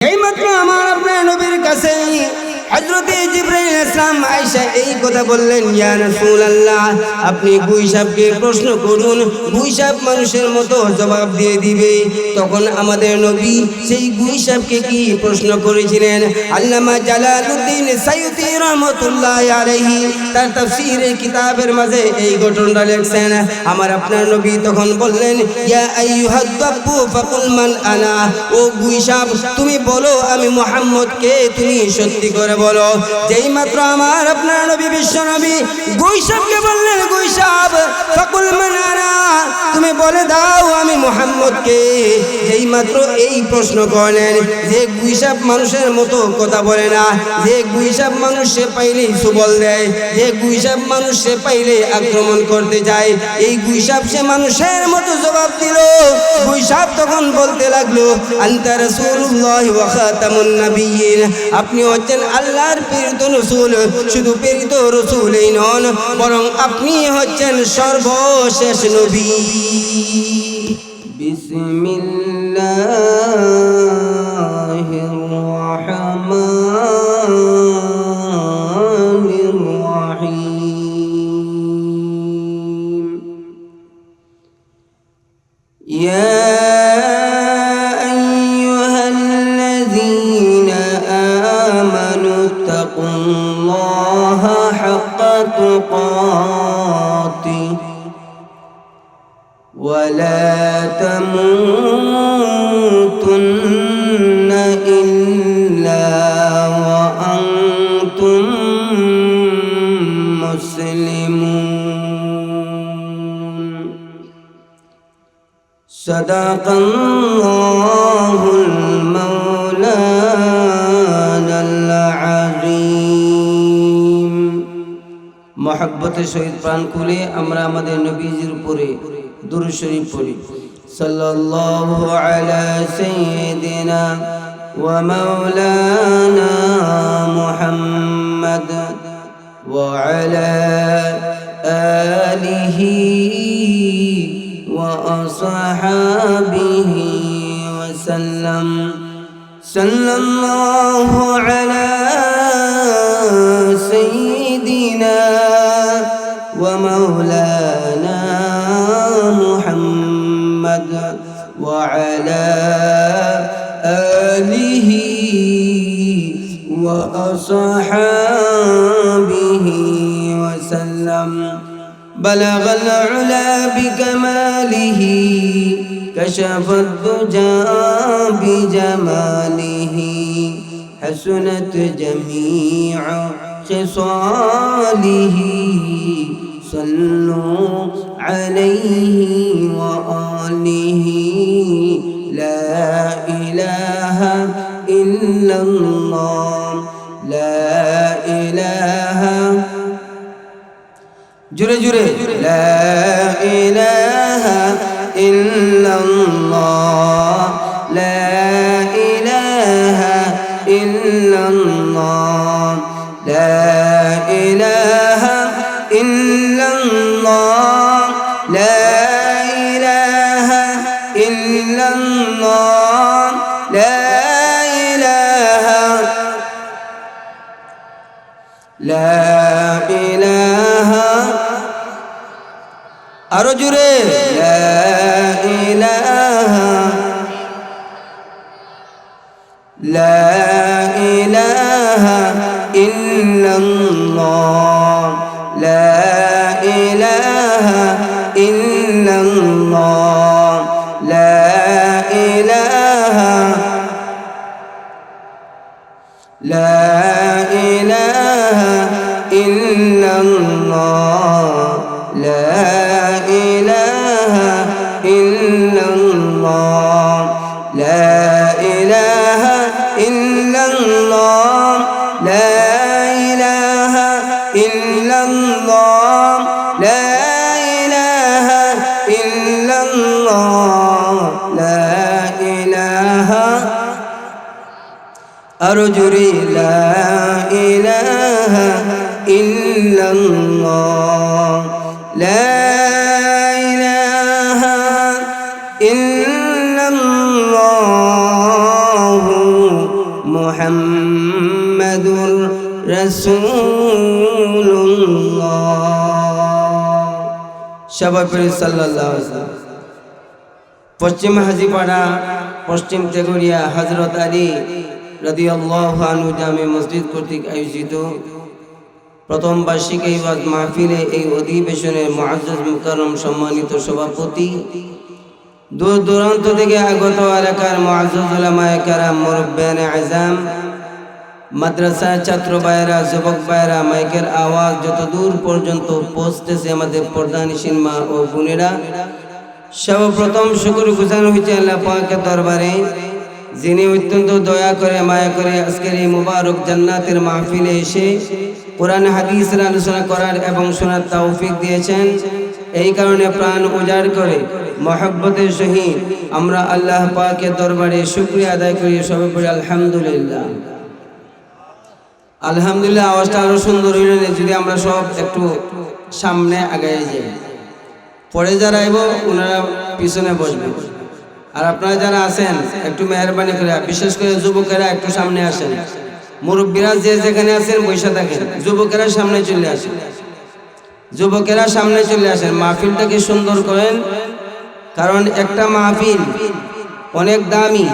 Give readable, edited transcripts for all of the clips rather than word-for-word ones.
এইমাত্র আমার আপনার নবীর কাছে হযরতে জিবরাইল আলাইহিস সালাম আয়েশা এই কথা বললেন, ইয়া রাসূলুল্লাহ, আপনি গুইসাবকে প্রশ্ন করুন, গুইসাব মানুষের মতো জবাব দিয়ে দিবে। তখন আমাদের নবী সেই গুইসাবকে কি প্রশ্ন করেছিলেন? আল্লামা জালালউদ্দিন সাইয়্যিদি রাহমাতুল্লাহি আলাইহি তার তাফসীরের কিতাবের মাঝে এই ঘটনাটা লিখছেন। আমার আপনার নবী তখন বললেন, ইয়া আইয়ুহাদ দাব্বু ফাকুল মান আনা, ও গুইসাব তুমি বলো আমি মুহাম্মদ কে, তুমি সত্যি করে বলো। যেই মাত্র আমার আপনার নবী বিশ্ব নবী গুইসাবকে বললেন, গুইসাব ফাকুল মান আনা, তুমি বলে দাও আমি মুহাম্মদ কে। যেই মাত্র এই প্রশ্ন করলেন, যে গুইসাব মানুষের মতো কথা বলে না, যে গুইসাব মানুষে পাইলে সুবল দেয়, যে গুইসাব মানুষে পাইলে আক্রমণ করতে যায়, এই গুইসাব সে মানুষের মতো জবাব দিল। গুইসাব তখন বলতে লাগলো, আনতা রাসূলুল্লাহ ওয়া খাতামুন নাবিয়্যিন, আপনি হচ্ছেন আল্লাহর প্রেরিত রাসূল। শুধু প্রেরিত রাসূলই নন, বরং আপনি হচ্ছেন সর্বশেষ নবী। বিসমিল্লাহির রাহমানির রাহিম। ইয়া تقاته ولا تموتن إلا وأنتم مسلمون صدق الله المولانا العظيم। মহব্বতের সহিত প্রাণ খুলে আমরা আমাদের নবীজির উপরে দুরূদ শরীফ পড়ি। সাল্লাল্লাহু আলা সাইয়্যিদিনা ওয়া মাওলানা মুহাম্মদ ওয়া আলা আলিহি ওয়া আসহাবিহি ওয়া সাল্লাম। সাল্লাল্লাহু আলা سيدنا ومولانا محمد وعلى آله وأصحابه وسلم. بلغ العلا بكماله كشف الدجى بجماله حسنت جميع خصاله صلوا عليه وآله. لا إله إلا الله لا إله جري جري لا إله إلا الله لا إله إلا الله لا إله إلا الله لا إله إلا الله لا إله لا إله أرجو لا إله لا إله إلا الله لا إله إلا الله لا إله لا إله إلا الله لا إله إلا الله لا إله إلا الله لا إله إلا الله لا إله إلا الله لا إله أرجو لا إله إلا الله لا إله إلا الله মুহাম্মাদুর রাসূলুল্লাহ। সবাই পড়ি সাল্লাল্লাহু আলাইহি ওয়াসাল্লাম। পশ্চিম হাজীপাড়া, পশ্চিম তেঘরিয়া হযরত আলী রাদিয়াল্লাহু আনহু জামে মসজিদ কর্তৃক আয়োজিত প্রথম বার্ষিক এই ওয়াজ মাহফিলে এই অধিবেশনে মুআজ্জাজ মুকাররম সম্মানিত সভাপতি, দূর দূরান্ত থেকে আগত এলাকার মুআজ্জাজ উলামায়ে কেরাম, মুরব্বিয়ানে আযম, মাদ্রাসার ছাত্র ভাইয়েরা, যুবক ভাইয়েরা, মাইকের আওয়াজ যত দূর পর্যন্ত পৌঁছতেছে আমাদের পর্দানিশীন মা ও বোনেরা, সর্বপ্রথম শুকরগুজার হইতে আল্লাহ পাকের দরবারে, যিনি অত্যন্ত দয়া করে মায়া করে আজকের এই মুবারক জান্নাতের মাহফিলে এসে কোরআন হাদিসের আলোচনা করার এবং শোনার তৌফিক দিয়েছেন। এই কারণে প্রাণ উজাড় করে মহব্বতের সহিত আমরা আল্লাহ পাকের দরবারে শুকরিয়া আদায় করি। সবাই পড়ি আলহামদুলিল্লাহ। আলহামদুলিল্লাহ। আওয়াজটা আরো সুন্দর হইল যদি আমরা সব একটু সামনে আগায় যাই। পরে যারা আইব ওনারা পিছনে বসবেন, আর আপনারা যারা আছেন একটু মেহরবানি করে, বিশেষ করে যুবকেরা একটু সামনে আসেন। মুরব্বীরা যে যেখানে আছেন বসে থাকেন, যুবকেরা সামনে চলে আসেন, যুবকেরা সামনে চলে আসেন। মাহফিলটাকে সুন্দর করেন, কারণ একটা মাহফিল অনেক দামি।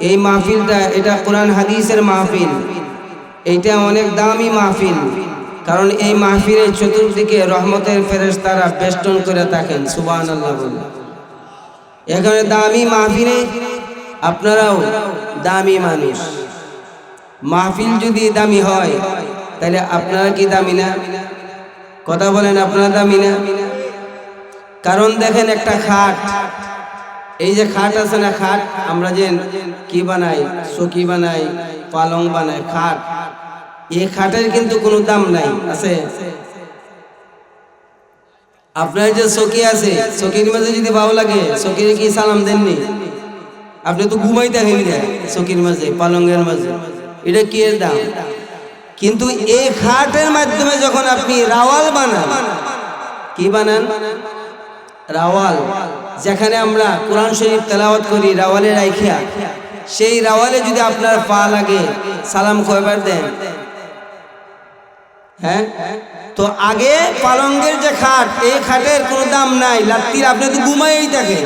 এই মাহফিলটা এটা কোরআন হাদিসের মাহফিল, এইটা অনেক দামি মাহফিল, কারণ এই মাহফিলের চতুর্দিকে রহমতের ফেরেশতারা বেষ্টন করে থাকেন। সুবহানাল্লাহ বলে। এখানে দামি মাহফিলে আপনারাও দামি মানুষ। মাহফিল যদি দামি হয় তাহলে আপনারা কি দামি না? কথা বলেন, আপনারা দামি না? কারণ দেখেন একটা খাট, এই যে খাট আছে না, খাট আমরা যে কি বানাই, চৌকি বানাই, পালং বানাই, খাট, এই খাটের কিন্তু কোনো দাম নাই, আছে? আপনার যে চৌকি আছে, চৌকির মাঝে যদি ভালো লাগে, চৌকির কি সালাম দেননি? আপনি তো ঘুমাই থাকেন চৌকির মাঝে, পালঙ্গের মাঝে, এটা কি এর দাম? কিন্তু এই খাটের মাধ্যমে যখন আপনি রাওয়াল বানান, কি বানান? রাওয়াল, যেখানে আমরা কোরআন শরীফ তেলাওয়াত করি রাওয়ালে রাইখিয়া, সেই রাওয়ালে যদি আপনার পা লাগে সালাম কয়বার দেন? হ্যাঁ, তো আগে পালঙ্গের যে খাট, এই খাটের কোনো দাম নাই, লাত্তির আপনি তো ঘুমাইই থাকেন।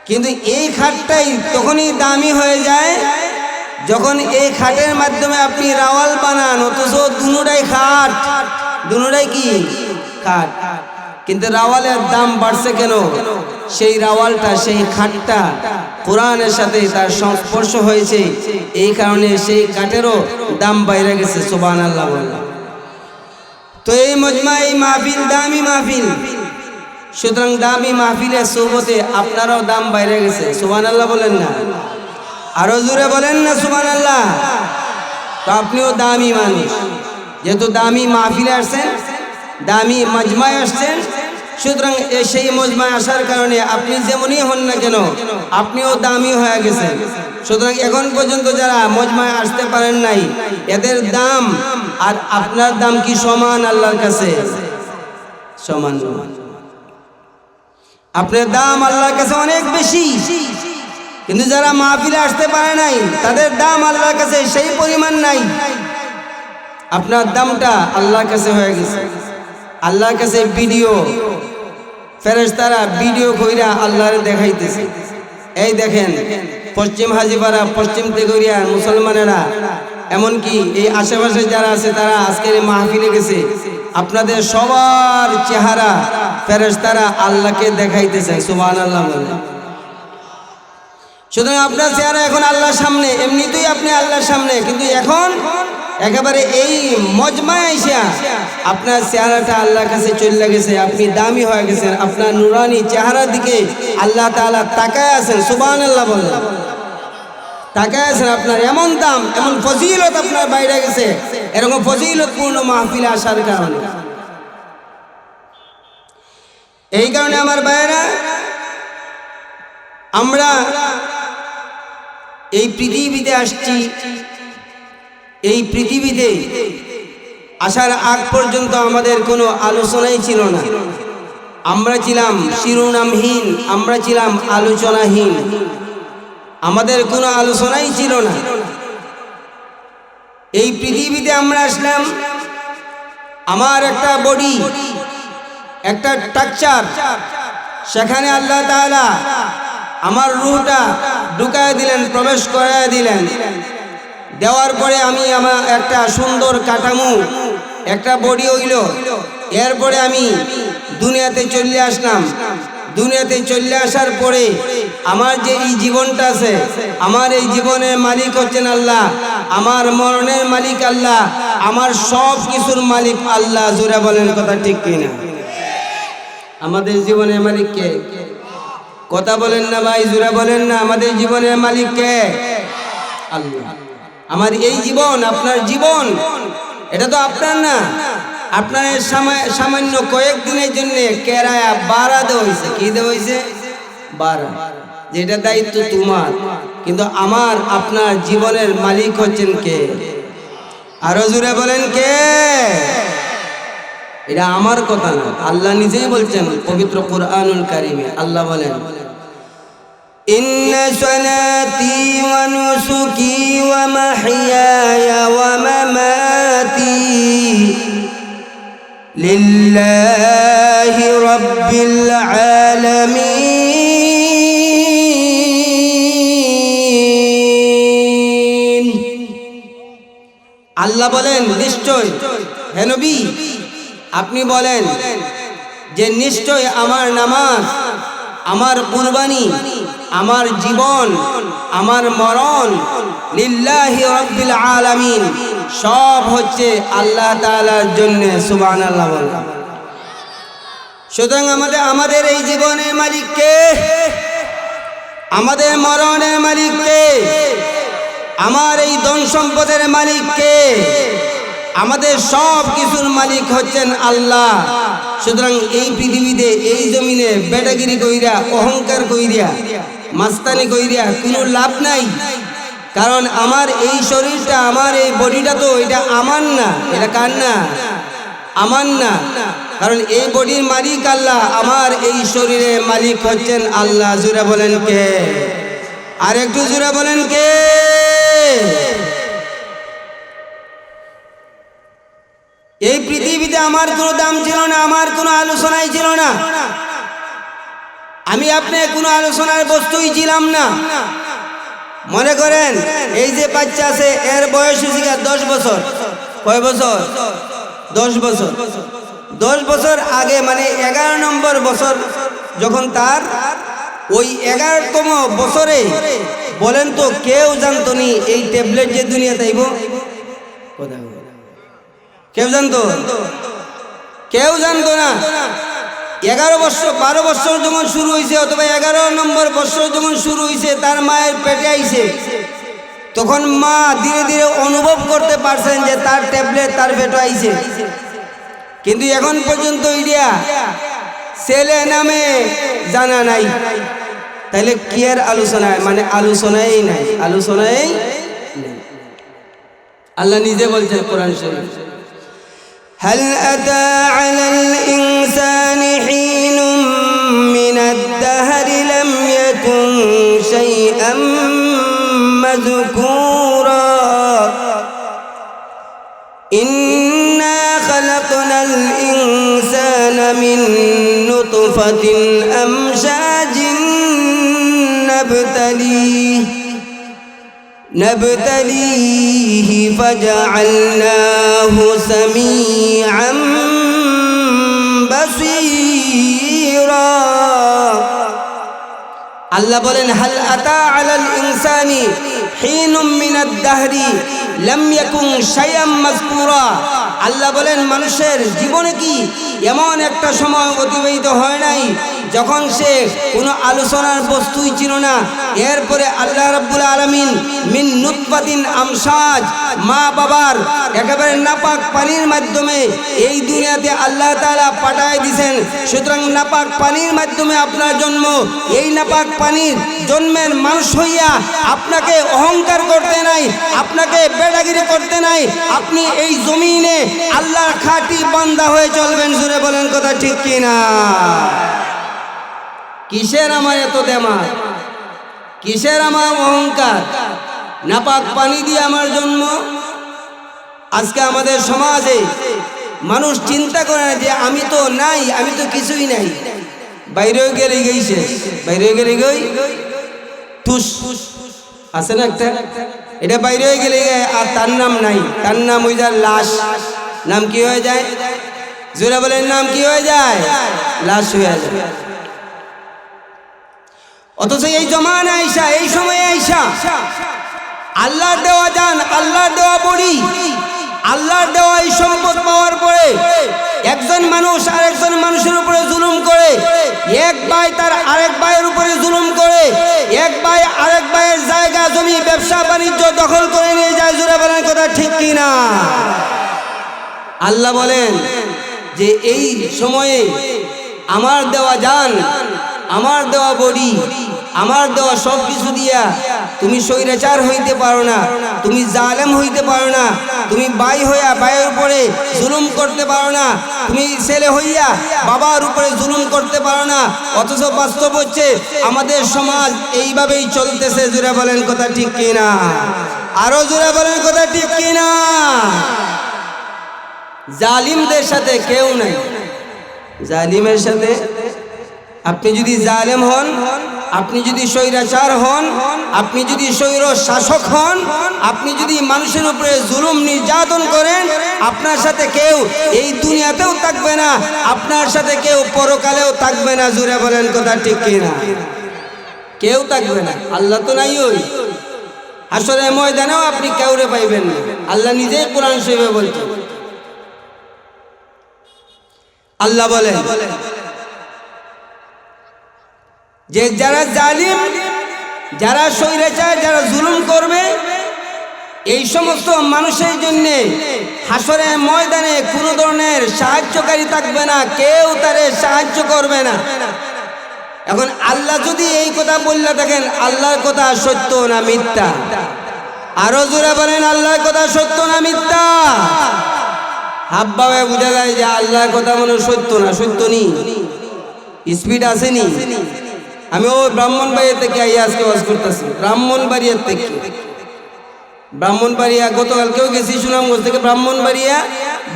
কিন্তু এই খাটটাই তখনই দামি হয়ে যায় যখন এই খাটের মাধ্যমে আপনি রাওয়াল বানান, অথচ দুনোটাই খাট, দুনোটাই কি খাট। কিন্তু রাওয়ালের দাম বাড়ছে কেন? সেই রাওয়ালটা, সেই খাটটা কোরআনের সাথে তার সংস্পর্শ হয়েছে, এই কারণে সেই কাঠেরও দাম বাইরে গেছে। সুবহানাল্লাহ বললাম। তো এই মজমা, এই মাহফিল দামি মাহফিল, সুতরাং দামি মাহফিলের সোহবতে আপনারাও দাম বাইরে গেছে। সুবহানাল্লাহ বলেন না? আরো জোরে বলেন না সুবহানাল্লাহ? তো আপনিও দামি মানুষ, যেহেতু দামি মাহফিলে আসছেন, দামি মজমায় আসছেন, সুতরাং সেই মজমায় আসার কারণে আপনি যেমনই হন না কেন আপনিও দামি হয়ে গেছেন। সুতরাং এখন পর্যন্ত যারা মজমায় আসতে পারেন নাই, এদের দাম আর আপনার দাম কি সমান? আল্লাহর কাছে সমান নয়। আপনার দাম আল্লাহর কাছে অনেক বেশি, কিন্তু যারা মাহফিলে আসতে পারে নাই তাদের দাম আল্লাহর কাছে সেই পরিমাণ নাই। আপনার দামটা আল্লাহর কাছে হয়ে গেছে। আল্লাহর কাছে ভিডিও, ফেরেশতারা ভিডিও কইরা আল্লাহর দেখাইতেছে। এই দেখেন, পশ্চিম হাজীপাড়া, পশ্চিম তেঘরিয়ার মুসলমানেরা, এমনকি এই আশেপাশে যারা আছে তারা আজকের এই মাহফিলে গেছে, আপনাদের সবার চেহারা ফেরেশতারা আল্লাহকে দেখাইতেছে। সুবহানাল্লাহ বলে। সুতরাং আপনার চেহারা এখন আল্লাহর সামনে, এমনিতেই আপনি আল্লাহর সামনে, কিন্তু এখন একেবারে এই মজমায় আইসা আপনার চেহারাটা আল্লাহর কাছে চলে গেছে, আপনি দামি হয়ে গেছেন। আপনার নুরানি চেহারার দিকে আল্লাহ তাআলা তাকায় আছেন। সুবহানাল্লাহ বলেন। তাকায় আছেন, আপনার এমন দাম, এমন ফজিলত আপনার বাইরে গেছে, এরকম ফজিলতপূর্ণ মাহফিলে আসার কারণে। এই কারণে আমার ভাইয়েরা, আমরা এই পৃথিবীতে আসছি, এই পৃথিবীতে আসার আগ পর্যন্ত আমাদের কোনো আলোচনাই ছিল না। আমরা ছিলাম শিরোনামহীন, আমরা ছিলাম আলোচনাহীন। আমাদের কোনো আলোচনাই ছিল না। এই পৃথিবীতে আমরা আসলাম, আমার একটা বডি, একটা স্ট্রাকচার, সেখানে আল্লাহ তাআলা আমার রূহটা ঢুকায় দিলেন, প্রবেশ করায় দিলেন। দেওয়ার পরে আমি আমার একটা সুন্দর কাঠামো, একটা বডি হইল। এরপরে আমি দুনিয়াতে চলে আসলাম। দুনিয়াতে চলে আসার পরে আমার যে এই জীবনটা আছে, আমার এই জীবনের মালিক হচ্ছেন আল্লাহ, আমার মরণের মালিক আল্লাহ, আমার সব কিছুর মালিক আল্লাহ। জোরে বলেন কথা ঠিক কিনা? আমাদের জীবনের মালিক কে? কথা বলেন না ভাই, জোরে বলেন না। আমাদের জীবনের মালিক কে? আল্লাহ। আমার এই জীবন, আপনার জীবন, এটা তো আপনার না। আপনার সামান্য কয়েকদিনের জন্য কেরায়া বাড়া দেওয়া হয়েছে। কি দেওয়া হয়েছে? বাড়া। যেটা দায়িত্ব তোমার, কিন্তু আমার আপনার জীবনের মালিক হচ্ছেন কে? আরো জোরে বলেন কে? এটা আমার কথা না, আল্লাহ নিজেই বলছেন পবিত্র কুরআনুল কারীমে। আল্লাহ বলেন, ইন্না সালাতি ওয়া নুসুকি ওয়া মাহইয়ায়া ওয়া মামাতি লিল্লাহি রাব্বিল আলামিন। আল্লাহ বলেন, নিশ্চয় হে নবী আপনি বলেন যে নিশ্চয় আমার নামাজ, আমার কুরবানি, আমার জীবন, আমার মরণ লিল্লাহি রাব্বিল আলামিন, সব হচ্ছে আল্লাহ তাআলার জন্য। সুবহানাল্লাহ বলেন। সুতরাং আমাদের এই জীবনের মালিক কে? আমাদের মরণের মালিক কে? আমার এই ধন সম্পদের মালিক কে? আমাদের সব কিছুর মালিক হচ্ছেন আল্লাহ। সুতরাং এই পৃথিবীতে, এই জমিনে বেটাগিরি কইরা, অহংকার কইরা, মাস্তানি কইরা কোনো লাভ নাই। কারণ আমার এই শরীরটা, আমার এই বডিটা তো এটা আমার না। এটা কার না? আমার না। কারণ এই বডির মালিক আল্লাহ, আমার এই শরীরের মালিক হচ্ছেন আল্লাহ। জোরে বলেন কে? আর একটু জোরে বলেন কে? এই পৃথিবীতে আমার কোনো দাম ছিল না, আমার কোনো আলোচনাই ছিল না। আমি আপনি কোনো আলোচনার বস্তুই ছিলাম না। মনে করেন এই যে বাচ্চা আছে, এর বয়স হচ্ছে 10 বছর। কয় বছর? 10 বছর। 10 বছর আগে মানে 11 নম্বর বছর যখন তার, ওই 11তম বছরে বলেন তো কেউ জানতো নি এই ট্যাবলেট যে দুনিয়াতে আইব? কেউ জানতো? কেউ জানতো না। 11 বছর 12 বছর যখন শুরু হয়েছে, অথবা 11 নম্বর বছর যখন শুরু হয়েছে, তার মায়ের পেটে আইছে, তখন মা ধীরে ধীরে অনুভব করতে পারছেন যে তার ট্যাবলেট তার পেটে আইছে। কিন্তু এখন পর্যন্ত ইডিয়া ছেলে নামে জানা নাই। তাহলে কি এর আলোচনা? মানে আলোচনাই নাই, আলোচনাই নাই। আল্লাহ নিজে বলছেন কোরআন শরীফ, هل أتى على الإنسان حين من الدهر لم يكن شيئا مذكورا إنا خلقنا الإنسان من نطفة أمشاج نبتليه فجعلناه سميعا بصيرا। আল্লাহ বলেন, হাল আতা আলাল ইনসানি হিনুম মিনাদ দাহরি লাম ইয়াকুন শাইআম মাযকুরা। আল্লাহ বলেন, মানুষের জীবনে কি এমন একটা সময় অতিবাহিত হয় নাই যখন সে কোনো আলোচনার বস্তুই ছিল না। এরপরে আল্লাহ রাব্বুল আলামিন মিন নুতফাতিন আমসাজ, মা বাবার একেবারে নাপাক পানির মাধ্যমে এই দুনিয়াতে আল্লাহ তাআলা পাঠায় দিয়েছেন। সুতরাং নাপাক পানির মাধ্যমে আপনার জন্ম। এই নাপাক পানির জন্মের মানুষ হইয়া আপনাকে অহংকার করতে নাই, আপনাকে বেড়াগিরি করতে নাই। আপনি এই জমিনে আল্লাহর খাঁটি বান্দা হয়ে চলবেন। জুড়ে বলেন কথা ঠিক কিনা? কিসের আমার এত দেমাগ? কিসের আমার অহংকার? নাপাক পানি দিয়ে আমার জন্ম। আজকে আমাদের সমাজে মানুষ চিন্তা করে না যে আমি তো নাই, আমি তো কিছুই নাই। বাইরেও গেলে গেছে, বাইরেও গেলে গই তুস আছে না একটা, এটা বাইরেও গেলে আর তার নাম নাই, তার নাম ওই যার লাশ। নাম কি হয়ে যায়? জোরে বলেন, নাম কি হয়ে যায়? লাশ হয়ে যায়। অথচ এই জমানা আইসা, এই সময়ে আইসা আল্লাহর দেওয়া জান, আল্লাহর দেওয়া বড়ি, আল্লাহর দেওয়া এই সম্পদ পাওয়ার পরে একজন মানুষ আরেকজন মানুষের উপরে জুলুম করে, এক ভাই তার আরেক ভাইয়ের উপরে জুলুম করে, এক ভাই আরেক ভাইয়ের জায়গা জমি ব্যবসা বাণিজ্য দখল করে নিয়ে যায়। জোরে বলেন কথা ঠিক কিনা? আল্লাহ বলেন যে এই সময়ে আমার দেওয়া জান, আমার দেওয়া বডি, আমার দেওয়া সব কিছু দিয়া তুমি স্বৈরাচার হইতে পারো না, তুমি জালেম হইতে পারো না, তুমি ভাই হইয়া ভাইয়ের উপরে জুলুম করতে পারো না, তুমি ছেলে হইয়া বাবার উপরে জুলুম করতে পারো না। অথচ বাস্তব হচ্ছে আমাদের সমাজ এইভাবেই চলতেছে। জোরে বলেন কথা ঠিক কিনা? আরো জোরে বলেন কথা ঠিক কিনা? জালিমদের সাথে কেউ নাই। জালিমের সাথে আপনি যদি জালেম হন, আপনি যদি স্বৈরাচার হন, আপনি যদি স্বৈর শাসক হন, আপনি যদি মানুষের উপরে জুলুম নির্যাতন করেন, আপনার সাথে কেউ এই দুনিয়াতেও থাকবে না, আপনার সাথে কেউ পরকালেও থাকবে না। জোরে বলেন কথা ঠিক কিনা? কেউ থাকবে না। আল্লাহ তো নাই, ওই হাসরের ময়দানেও আপনি কাউরে পাইবেন না। আল্লাহ নিজেই কোরআন শরীফে বলছেন। আল্লাহ বলেন যে যারা জালিম, যারা স্বৈরাচার, যারা জুলুম করবে, এই সমস্ত মানুষের জন্য হাসরের ময়দানে কোনো ধরনের সাহায্যকারী থাকবে না, কেউ তারে সাহায্য করবে না। এখন আল্লাহ যদি এই কথা বললে থাকেন, আল্লাহর কথা সত্য না মিথ্যা? আরো জোরে বলেন, আল্লাহর কথা সত্য না মিথ্যা? হাবভাবে বোঝা যায় যে আল্লাহর কথা মনে সত্য না, সত্য নি, স্পিড আসেনি। আমি ওই ব্রাহ্মণবাড়িয়া থেকে আজকে ওয়াজ করতেছি, ব্রাহ্মণবাড়িয়ার থেকে। ব্রাহ্মণবাড়িয়া গতকালকেও গেছি সুনামগঞ্জ থেকে ব্রাহ্মণবাড়িয়া,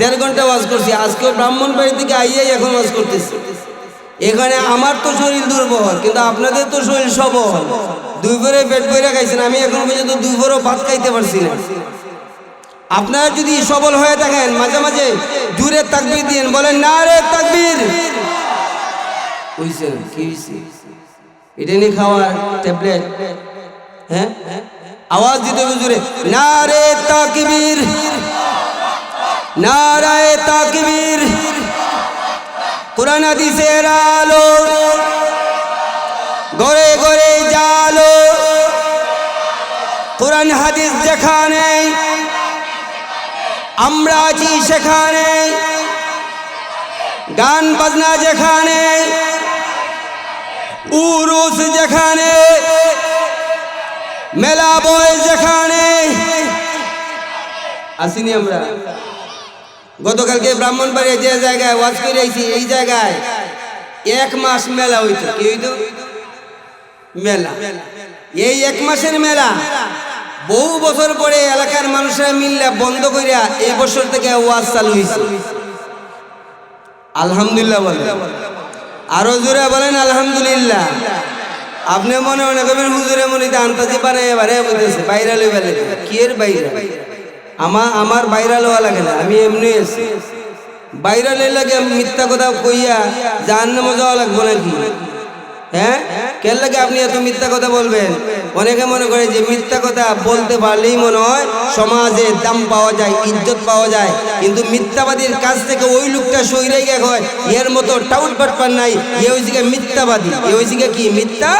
1.5 ঘন্টা ওয়াজ করছি। আজকেও ব্রাহ্মণবাড়ি থেকে আইয়াই এখন ওয়াজ করতেছি। এখানে আমার তো শরীর দুর্বল, কিন্তু আপনাদের তো শরীর সবল। 2 ভরে পেট ভরে খাইছেন, আমি এখন পর্যন্ত 2 ভরও ভাত খাইতে পারছি না। আপনারা যদি সবল হয়ে থাকেন, মাঝে মাঝে জোরে তাকবীর দিন, বলেন নারে তাকবীর। বুঝছেন কি হইছে? এটা নিয়ে খাওয়ার ট্যাবলেট, হ্যাঁ? আওয়াজ দিতে হবে জোরে, নারে তাকবীর, নারায়ে তাকবীর। কুরআন হাদিসের আলো ঘরে ঘরে জালো, কুরআন হাদিস যেখানে, আমরা আছি সেখানে, গান বাজনা যেখানে, উরুস যেখানে, মেলা বয় যেখানে, আসিনি আমরা। গতকালকে ব্রাহ্মণবাড়িয়া যে জায়গায় ওয়াজ করে আইছি, এই জায়গায় 1 মাস মেলা হইতো। কি হইতো? মেলা। এই 1 মাসের মেলা বহু বছর পরে এলাকার মানুষরা মিললে বন্ধ করিয়া এই বছর থেকে ওয়াজ চালু হয়েছে। আলহামদুলিল্লাহ বলেন, আরো জোরে বলেন আলহামদুলিল্লাহ। আপনি মনে মনে করবেন হুজুরে মনিতে আন্তাজি বানায় বানায় বলতেছে ভাইরাল হয়ে গেলে। কি এর ভাইরাল? আমার ভাইরাল হওয়া লাগে না, আমি এমনি আছি। ভাইরাল হয়ে লাগে মিথ্যা কথা কইয়া জাহান্নামে যাওয়া লাগবে নাকি? হ্যাঁ, কেন লাগে আপনি এত মিথ্যা কথা বলবেন? অনেকে মনে করে যে মিথ্যা কথা বলতে পারলেই মনে হয় সমাজে দাম পাওয়া যায়, ইজ্জত পাওয়া যায়। কিন্তু মিথ্যাবাদীর কাছ থেকে ওই লোকটা সইরে গিয়ে হয়, এর মতো টাউট বাটপার নাই, এ হয়েছে মিথ্যাবাদী, এ হয়েছে কি মিথ্যা।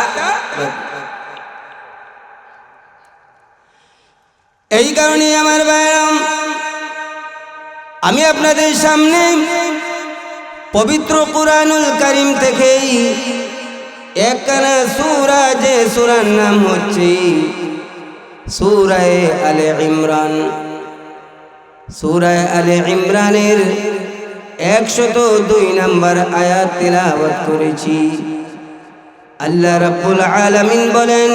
এই কারণে আমার ভাইরাম, আমি আপনাদের সামনে পবিত্র কুরআনুল কারীম থেকেই একখানা সূরা, যে সূরার নাম হচ্ছে সূরা আলে ইমরান। সূরা আলে ইমরানের 102 নম্বর আয়াত তিলাওয়াত করেছি। আল্লাহ রাব্বুল আলামিন বলেন,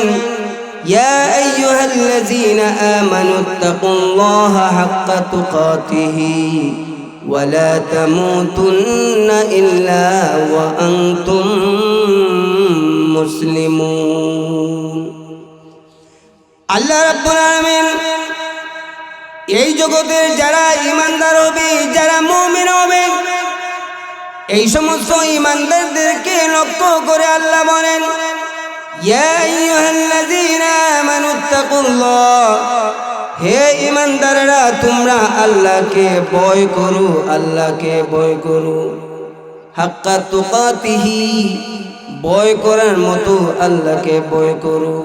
ইয়া আইয়ুহাল্লাযীনা আমানু তাকুল্লাহা হাক্কা তুকাতিহি ওয়া লা তামুতুন্না ইল্লা ওয়া আনতুম মুসলিমুন। আল্লাহ রাব্বুল আলামিন এই জগতের যারা ঈমানদার হবে, যারা মুমিন হবে, এই সমস্ত ঈমানদারদেরকে লক্ষ্য করে আল্লাহ বলেন, ইয়া আইয়ুহাল্লাযীনা আমানুত্তাকুল্লাহ, হে ঈমানদাররা তোমরা আল্লাহকে ভয় করো, আল্লাহকে ভয় করো, হাক্কা তুকাতিহি, ভয় করার মতো আল্লাহকে ভয় করো,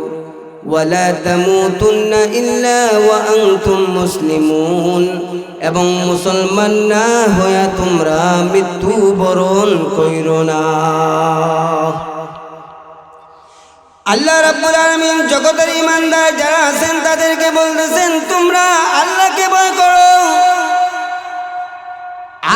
ওয়ালা তামুতুন্না ইল্লা ওয়া আনতুম মুসলিমুন, এবং মুসলমান না হয়ে তোমরা মৃত্যুবরণ কইরো না। আল্লাহ রাব্বুল আলামিন জগতের ঈমানদার যারা আছেন তাদেরকে বলতেছেন তোমরা আল্লাহকে ভয় করো।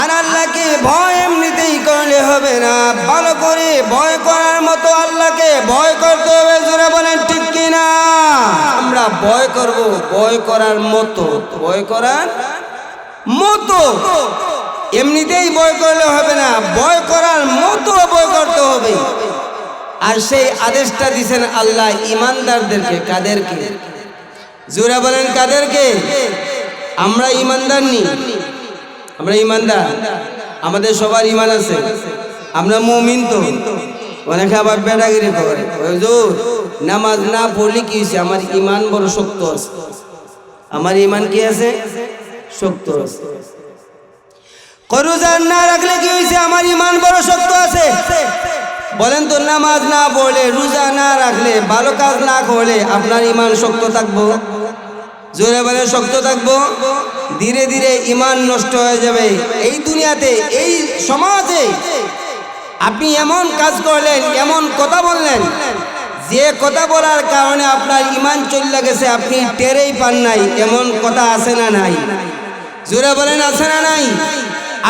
আর আল্লাহকে ভয় এমনিতেই করলে হবে না, ভালো করে ভয় করার মতো আল্লাহকে ভয় করতে হবে। জোরে বলেন ঠিক কিনা? আমরা ভয় করব, ভয় করার মতো, ভয় করার মতো, এমনিতেই ভয় করলে হবে না, ভয় করার মতো ভয় করতে হবে। আর সেই আদেশটা দিয়েছেন আল্লাহ ঈমানদারদেরকে। কাদেরকে? জোরে বলেন কাদেরকে? আমরা ঈমানদার নি? আমরা ঈমানদার, আমাদের সবার ঈমান আছে, আমরা মুমিন। তো অনেকে আবার বেটাগিরি করে, হুজুর নামাজ না পড়লে কি হয়েছে, আমার ঈমান বড় শক্ত আছে। আমার ঈমান কি আছে? শক্ত আছে। রোজা না রাখলে কি হয়েছে, আমার ঈমান বড় শক্ত আছে। বলেন তো, নামাজ না পড়লে, রোজা না রাখলে, ভালো কাজ না করলে আপনার ঈমান শক্ত থাকবো? জোরে বলে শক্ত থাকবো? ধীরে ধীরে ঈমান নষ্ট হয়ে যাবে। এই দুনিয়াতে, এই সমাজে আপনি এমন কাজ করলেন, এমন কথা বললেন, যে কথা বলার কারণে আপনার ঈমান চলে গেছে, আপনি টেরেই পান নাই। এমন কথা আছে না নাই? জোরে বলেন আছে না নাই?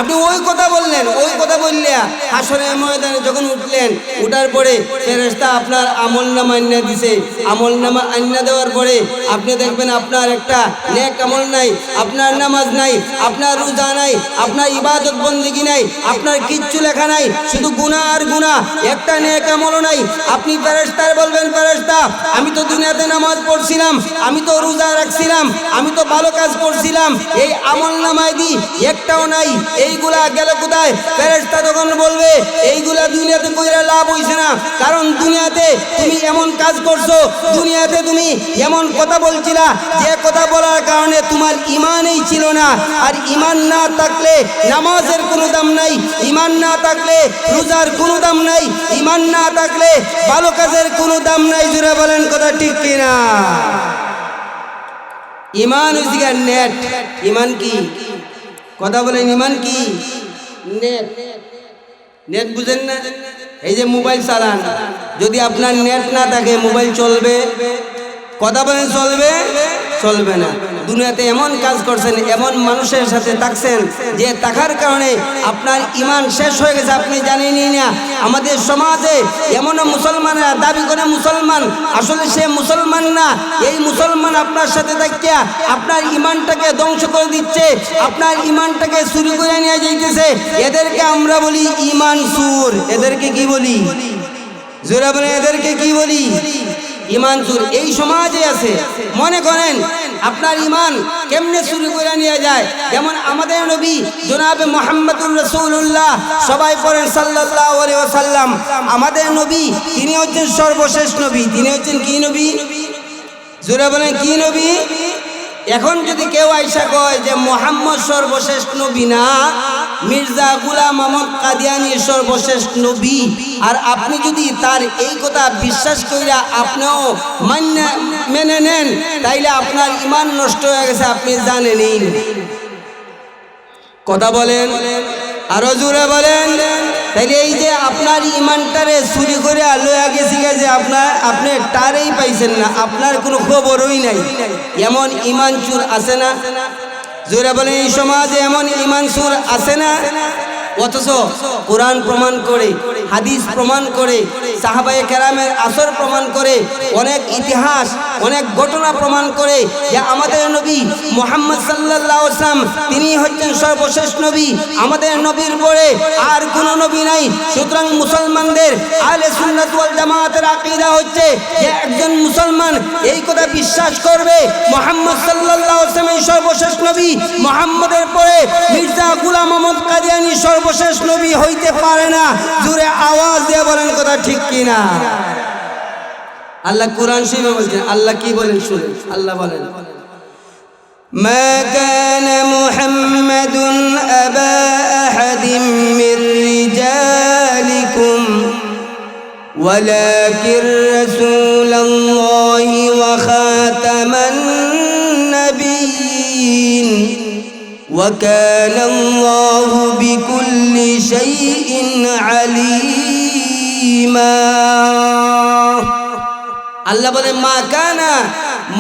আপনি ওই কথা বললেন, ওই কথা বললে হাসরের ময়দানে যখন উঠলেন, উঠার পরে ফেরেশতা আপনার আমলনামা আইনা দিছে। আমলনামা আইনা দেওয়ার পরে আপনি দেখবেন আপনার একটা নেক আমল নাই, আপনার নামাজ নাই, আপনার রোজা নাই, আপনার ইবাদত বন্দেগী নাই, আপনার কিচ্ছু লেখা নাই, শুধু গুনাহ আর গুনাহ, একটা নেক আমলও নাই। আপনি ফেরেশতার বলবেন, ফেরেশতা আমি তো দুনিয়াতে নামাজ পড়ছিলাম, আমি তো রোজা রাখছিলাম, আমি তো ভালো কাজ করছিলাম, এই আমলনামায় দি একটাও নাই, এইগুলা গেল কোথায়? ফেরেশতা তখন বলবে এইগুলা দুনিয়াতে কইরা লাভ হইছে না, কারণ দুনিয়াতে তুমি এমন কাজ করছো, দুনিয়াতে তুমি এমন কথা বলছিলা, যে কথা বলার কারণে তোমার ঈমানই ছিল না। আর ঈমান না থাকলে নামাজের কোনো দাম নাই, ঈমান না থাকলে রোজার কোনো দাম নাই, ঈমান না থাকলে ভালো কাজের কোনো দাম নাই। জোরে বলেন কথা ঠিক কিনা? ঈমান হইছে নেট। ঈমান কি? কথা বলেন, ঈমান কি? নেট। নেট বুঝেন না? এই যে মোবাইল চালান, যদি আপনার নেট না থাকে মোবাইল চলবে? কথা বলেন চলবে? চলবে না। দুনিয়াতে এমন কাজ করছেন, এমন মানুষের সাথে থাকছেন, যে থাকার কারণে আপনার ঈমান শেষ হয়ে গেছে, আপনি জানেনই না। আমাদের সমাজে এমনও মুসলমানরা দাবি করে মুসলমান, আসলে সে মুসলমান না। এই মুসলমান আপনার সাথে থাকিয়া আপনার ঈমানটাকে ধ্বংস করে দিচ্ছে, আপনার ঈমানটাকে চুরি করে নিয়ে যাইতেছে। এদেরকে আমরা বলি ঈমান চোর। এদেরকে কি বলি? জোরে বলেন, এদেরকে কি বলি? ঈমান চোর। এই সমাজে আছে। মনে করেন আপনার ঈমান কেমনে চুরি করে নিয়ে যায়। যেমন আমাদের নবী জনাবে মুহাম্মদুর রাসূলুল্লাহ, সবাই পড়েন সাল্লাল্লাহু আলাইহি ওয়াসাল্লাম। আমাদের নবী তিনি হচ্ছেন সর্বশেষ নবী। তিনি হচ্ছেন কি নবী? জোরে বলেন কি নবী? এখন যদি কেউ আইসা কয় যে মুহাম্মদ সর্বশেষ নবী না, মির্জা গোলাম আহমদ কাদিয়ানী সর্বশেষ নবী, আর আপনি যদি তার এই কথা বিশ্বাস কইরা আপনিও মেনে নেন, তাইলে আপনার ঈমান নষ্ট হয়ে গেছে, আপনি জানেনই। কথা বলেন, আরো জোরে বলেন। তাইলে এই যে আপনার ঈমানটারে চুরি করে লইয়া গেছি, যে আপনি তারেই পাইছেন না, আপনার কোনো খবরই নাই। এমন ঈমান চোর আছে না? জোরে বলেন, এই সমাজে এমন ঈমান চোর আছে না? অথচ কোরআন প্রমাণ করে, হাদিস প্রমাণ করে, সাহাবায়ে কেরামের আসর প্রমাণ করে, অনেক ইতিহাস, অনেক ঘটনা প্রমাণ করে যে আমাদের নবী মুহাম্মদ সাল্লাল্লাহু আলাইহি ওয়াসাল্লাম তিনি হচ্ছেন সর্বশেষ নবী, আমাদের নবীর পরে আর কোনো নবী নাই। সুতরাং মুসলমানদের আহলে সুন্নাত ওয়াল জামাতের আকীদা হচ্ছে যে একজন মুসলমান এই কথা বিশ্বাস করবে মুহাম্মদ সাল্লাল্লাহু আলাইহি ওয়াসাল্লাম সর্বশেষ নবী, মুহাম্মদের পরে মির্জা গোলাম আহমদ কাদিয়ানী সর্বশেষ নবী হইতে পারে না। জোরে আওয়াজ দিয়ে বলেন কথা ঠিক কিনা? আল্লাহ কুরআন শরীফে বলছেন, আল্লাহ কি বলেন শুনুন। আল্লাহ বলেন, মা কানা মুহাম্মাদুন আবা আহাদিম মির রিজালিকুম ওয়ালাকিন রাসূলুল্লাহি ওয়া খাতামান নাবিয়্যিন ওয়া কানা আল্লাহু বিকুল্লি শাইইন আলীমা। আল্লাহ বলে, মা কানা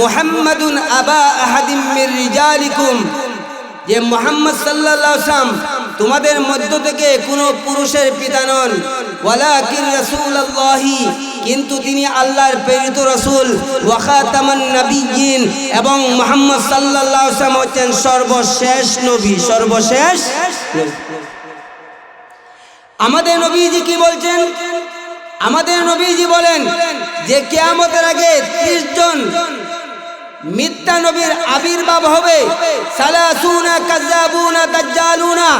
মুহাম্মাদুন আবা আহাদিম মির রিজালিকুম, যে মুহাম্মদ সাল্লাল্লাহু আলাইহি ওয়াসাল্লাম তোমাদের মধ্য থেকে কোনো পুরুষের পিতা নন, ওয়ালাকিন রাসূলুল্লাহি, কিন্তু তিনি আল্লাহর প্রেরিত রাসূল, ওয়া খাতামান নাবিয়্যিন, এবং মুহাম্মদ সাল্লাল্লাহু আলাইহি ওয়াসাল্লাম হচ্ছেন সর্বশেষ নবী, সর্বশেষ। আমাদের নবীজি কি বলছেন? আমাদের নবীজি বলেন যে কিয়ামতের আগে 30 জন মিথ্যা নবীর আবির্ভাব হবে। সালাসুনা কাযাবুনা দাজ্জালুনা,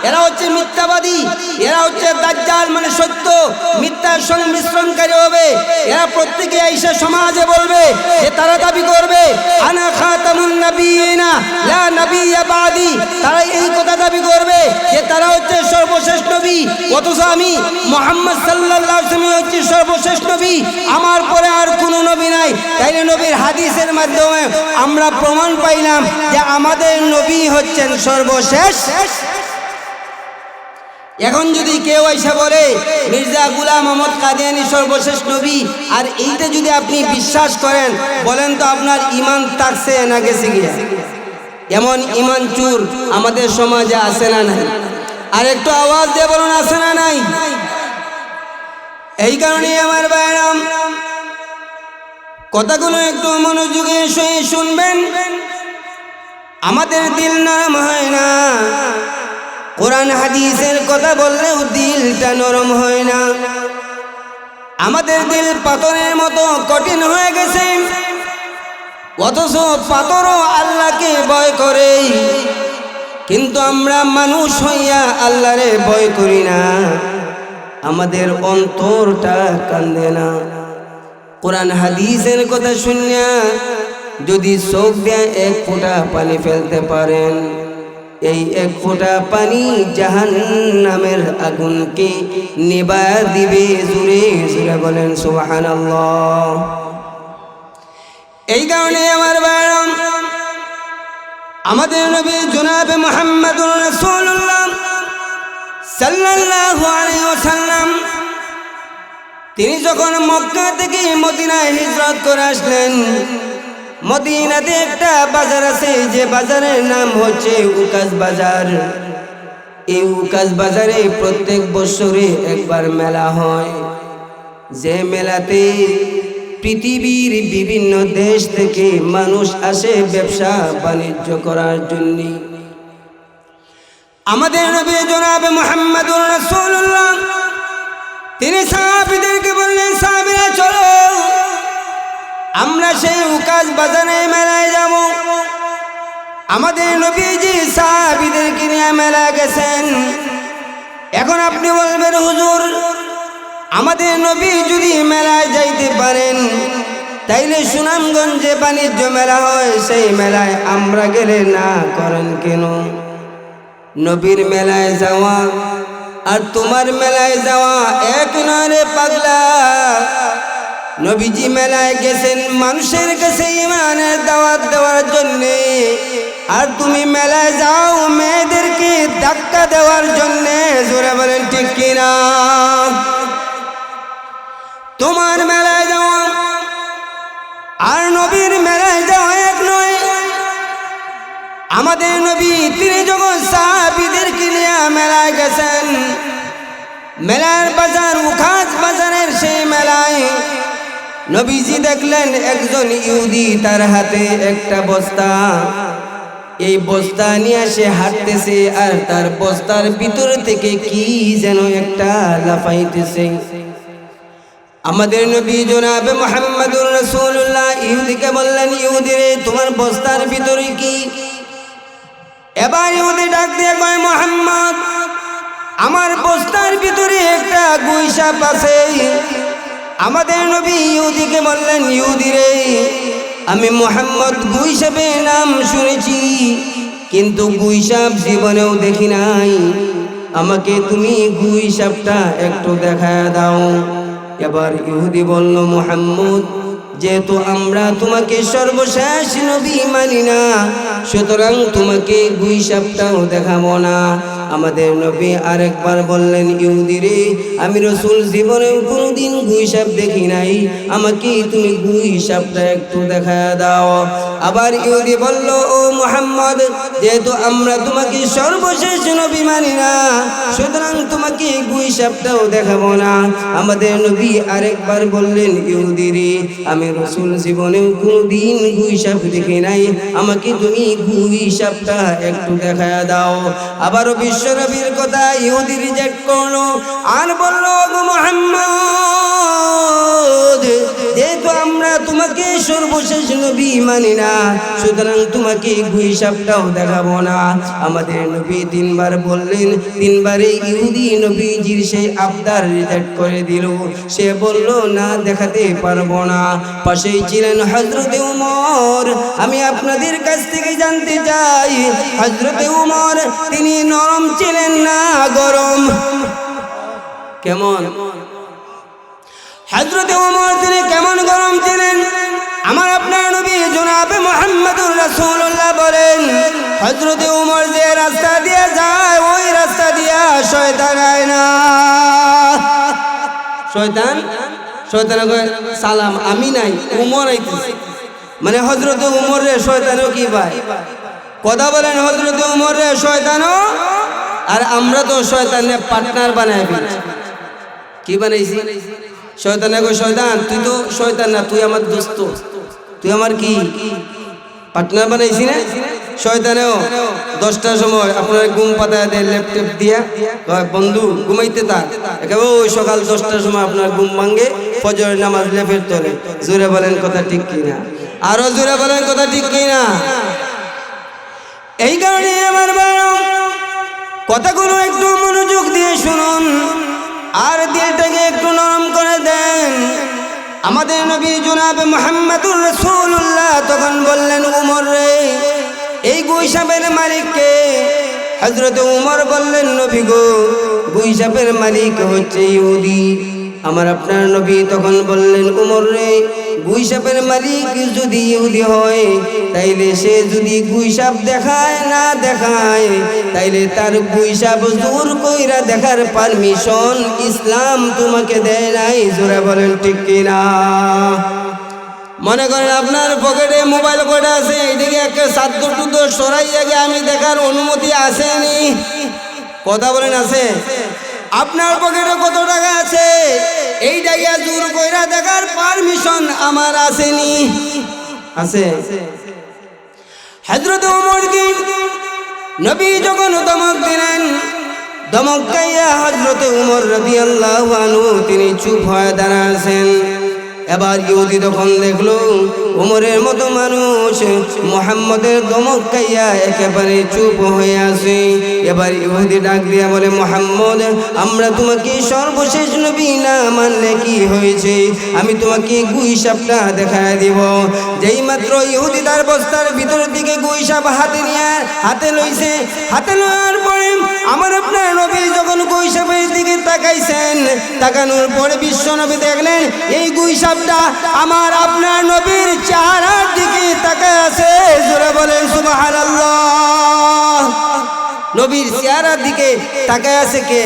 এরা হচ্ছে মিথ্যাবাদী, এরা হচ্ছে দাজ্জাল মানে সত্য মিথ্যার সংমিশ্রণকারী হবে। এরা প্রত্যেকে এসে সমাজে বলবে যে তারা দাবি করবে আনা খাতামুন নাবিয়িনা লা নাবিয়্যা বাদি, তারা এই কথা দাবি করবে যে তারা হচ্ছে সর্বশেষ নবী, অথচ আমি মুহাম্মদ সাল্লাল্লাহু আলাইহি ওয়াসাল্লাম হচ্ছে সর্বশেষ নবী, আমার পরে আর কোনো নবী নাই। তাইলে নবীর হাদিসের মাধ্যমে আমরা প্রমাণ পাইলাম যে আমাদের নবী হচ্ছেন সর্বশেষ। এখন যদি কেউ এসে বলে মির্জা গোলাম আহমদ কাদিয়ানী সর্বশেষ নবী, আর এইটা যদি আপনি বিশ্বাস করেন, বলেন তো আপনার ঈমান থাকছে না গেছে গিয়া? এমন ঈমান চুর আমাদের সমাজে আছে না নাই? আর একটু আওয়াজ দিয়ে বলুন, আছে না নাই? এই কারণে আমার ভাইরা কথাগুলো একটু মনোযোগে শুনবেন। আমাদের দিল নরম হয় না, কোরআন হাদিসের কথা বললেও দিলটা নরম হয় না। আমাদের দিল পাথরের মতো কঠিন হয়ে গেছে, অথচ পাথরও আল্লাহকে ভয় করে, কিন্তু আমরা মানুষ হইয়া আল্লাহরে ভয় করি না, আমাদের অন্তরটা কান্দে না। কোরআন হাদিসের কথা শুনিয়া যদি চোখ দিয়ে 1 ফোঁটা পানি ফেলতে পারেন, এই 1 ফোঁটা পানি জাহান্নামের আগুনকে নিভা দিবে। জোরে জোরে বলেন সুবহানাল্লাহ। এই কারণে আমার ভাইরা, আমাদের নবী জনাবে মুহাম্মদুর রাসূলুল্লাহ সাল্লাল্লাহু আলাইহি ওয়াসাল্লাম তিনি যখন মক্কা থেকে মদিনায় হিজরত করে আসলেন, মদিনাতে একটা বাজার আছে, যে বাজারের নাম হচ্ছে উকাস বাজার। এই উকাস বাজারে প্রত্যেক বছরে একবার মেলা হয়, যে মেলাতে পৃথিবীর বিভিন্ন দেশ থেকে মানুষ আসে ব্যবসা বাণিজ্য করার জন্য। আমাদের নবী জনাবে মুহাম্মদুর রাসূলুল্লাহ তিনি সাহাবীদেরকে বললেন, সাহাবীরা চলো আমরা সেই উকাস বাজারে মেলায় যাব। আমাদের নবীজি সাহাবীদেরকে নিয়ে মেলা গেছেন। এখন আপনি বলবেন, হুজুর আমাদের নবী যদি মেলায় যাইতে পারেন, তাইলে সুনামগঞ্জে বাণিজ্য মেলা হয়, সেই মেলায় আমরা গেলে না করেন কেন? নবীর মেলায় যাওয়া আর তোমার মেলায় যাওয়া এক নয় রে পাগলা। নবীজি মেলায় গেছেন মানুষের কাছে ঈমানের দাওয়াত দেওয়ার জন্যে, আর তুমি মেলায় যাও মেয়েদেরকে ধাক্কা দেওয়ার জন্যে। জোরে বলেন ঠিক কিনা? তোমার মেলায় যাওয়া আর নবীর মেলায় যাওয়া এক নয়। আমাদের নবী তিনি যখন সাহাবীদেরকে নিয়ে মেলায় গেছেন, মেলার বাজার উখাজ বাজারের সেই মেলায় নবীজি দেখলেন একজন ইহুদি তার হাতে একটা বস্তা, এই বস্তা নিয়ে সে হাঁটতেছে আর তার বস্তার ভিতর থেকে কি যেন একটা লাফাইতেছে। আমাদের নবী জনাবে মুহাম্মদুর রাসূলুল্লাহ ইহুদিকে বললেন, ইহুদি রে, তোমার বস্তার ভিতরে কি? এবার ইহুদি ডাক দিয়ে কয়, মুহাম্মদ, আমার বস্তার ভিতরে একটা গুই সাপ আছে। আমাদের নবী ইহুদিকে বললেন, ইহুদি রে, আমি মুহাম্মদ গুই সাপের নাম শুনেছি, কিন্তু গুই সাপ জীবনেও দেখি নাই, আমাকে তুমি গুই সাপটা একটু দেখায় দাও। এবার ইহুদি বলল, মুহাম্মদ, যেহেতু আমরা তোমাকে সর্বশেষ নবী মানি না, সুতরাং তোমাকে গুই সাপটাও দেখাবো না। আমাদের নবী আরেকবার বললেন, ইহুদি রে, আমি রাসূল জীবনেও কোনোদিন গুই সাপ দেখি নাই, আমাকে তুমি গুই সাপটা একটু দেখায় দাও। আবার ইহুদি বলল, ও মুহাম্মদ, যেহেতু আমরা তোমাকে সর্বশেষ নবী মানি না, সুতরাং তোমাকে গুই সাপটাও দেখাবো না। আমাদের নবী আরেকবার বললেন, ইহুদি রে, আমি রাসূল জীবনেও কোনোদিন গুই সাপ দেখি নাই, আমাকে তুমি গুই সাপটা একটু দেখায় দাও। আবারও বিশ্বনবীর কথা ইহুদি রিজেক্ট করলো আর বলল, গো মুহাম্মদ, যেহেতু আমরা তোমাকে সর্বশেষ নবী মানি না, সুতরাং তোমাকে গুই সাপটাও দেখাবো না। আমাদের নবী তিনবার বললেন, তিনবারে ইহুদি নবীজির সেই আবদার রিজেক্ট করে দিল। সে বলল, না, দেখাতে পারবো না। পাশেই ছিলেন হযরতে উমর। আমি আপনাদের কাছ থেকে জানতে চাই, হযরতে উমর তিনি নরম ছিলেন না গরম? কেমন? হযরতে উমর তিনি কেমন গরম ছিলেন? আমার আপনার নবী জনাবে মুহাম্মদুর রাসূলুল্লাহ বলেন, হযরতে উমর যে রাস্তা দিয়ে যায়, ওই রাস্তা দিয়ে শয়তান আয় না। শয়তান কয়, সালাম, আমি নাই, উমর আইতেছে। মানে হযরতে উমর রে শয়তানও কি ভাই? কথা বলেন, হযরতে উমর রে শয়তানও, আর আমরা তো শয়তানের পার্টনার বানাই ফেলছি। কি বানাইছি? শয়তানে কয়, শয়তান, তুই তো শয়তান না, তুই আমার দোস্ত, তুই আমার কি পার্টনার বানাইছি না? শয়তানেও 10টার সময় আপনার ঘুম পাতায় দেয় ল্যাপটপ দিয়া, বন্ধু ঘুমাইতে তা একেবারে ওই সকাল 10টার সময় আপনার ঘুম ভাঙ্গে, ফজরের নামাজ লেফের তোলে। জোরে বলেন কথা ঠিক কিনা? আরো জোরে বলেন কথা ঠিক কিনা? এই কারণে আমার ভাইরা, কথাগুলো একটু মনোযোগ দিয়ে শুনুন আর দিলটাকে একটু নরম করে দেন। আমাদের নবী জনাবে মুহাম্মদুর রাসূলুল্লাহ তখন বললেন, উমর রে, এই গুই সাপের মালিক কে? হযরত উমর বললেন, নবী গো, গুই সাপের মালিক হচ্ছে ইহুদি। আমার আপনার নবী তখন বললেন, উমর রে, গুই সাপের মালিক যদি ইহুদি হয়, তাইলে সে যদি গুই সাপ দেখায় না দেখায়, তাইলে তার গুই সাপ জোর কইরা দেখার পারমিশন ইসলাম তোমাকে দেয় নাই। জোরে বলেন ঠিক কিনা? মনে করেন আপনার পকেটে মোবাইল কয়টা আছে, এইদিকে একটা সাদ্দর টুদ্দর সরাইয়া গিয়ে আমি দেখার অনুমতি আসেনি? কথা বলেন, আছে? আপনার পকেটে কত টাকা আছে, এই জায়গা জোর কইরা দেখার পারমিশন আমার আসেনি? আছে? হযরত ওমরকে নবী যখন ধমক দিলেন, ধমক খাইয়া হযরত ওমর রাদিয়াল্লাহু আনহু তিনি চুপ হয়ে দাঁড়াছেন। এবার ইহুদি তখন দেখলো ওমরের মতো মানুষ মুহাম্মদের ধমক খাইয়া একেবারে চুপ হয়ে আছে। এবার ইহুদি ডাক দিয়া বলে, মুহাম্মদ, আমরা তোমাকে সর্বশেষ নবী না মানলে কি হয়েছে? আমি তোমাকে গুই সাপটা দেখায় দিব। যেই মাত্র ইহুদি তার বস্তার ভিতর দিকে গুই সাপ হাতে লইছে, হাতে লওয়ার পরে আমার আপনার নবী যখন গুই সাপের দিকে তাকাইছেন, তাকানোর পরে বিশ্ব নবী দেখলেন এই গুই সাপটা আমার আপনার নবীর চেহারার দিকে তাকায় আছে। জোরে বলেন সুবহানাল্লাহ। নবীর চেহারার দিকে তাকায় আছে কে?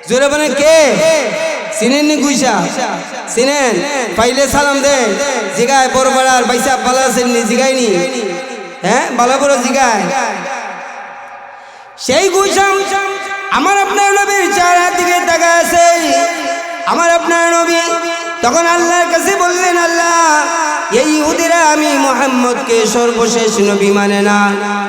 জোরে বলেন কে? চিনেননি গুই সাপ? চিনেন? পাইলে সালাম দেন। জিগায় বড় বড়ার বাইসা ভালো আছেন নি? জিগাইনি? হ্যাঁ ভালো করে জিগায়। সেই গুইসাপ আমার আপনার নবীর চেহারার দিকে তাকায় আছে। আমার আপনার নবী তখন আল্লাহর কাছে বললেন, আল্লাহ এই ইহুদিরা আমি মুহাম্মদকে সর্বশেষ নবী মানে না,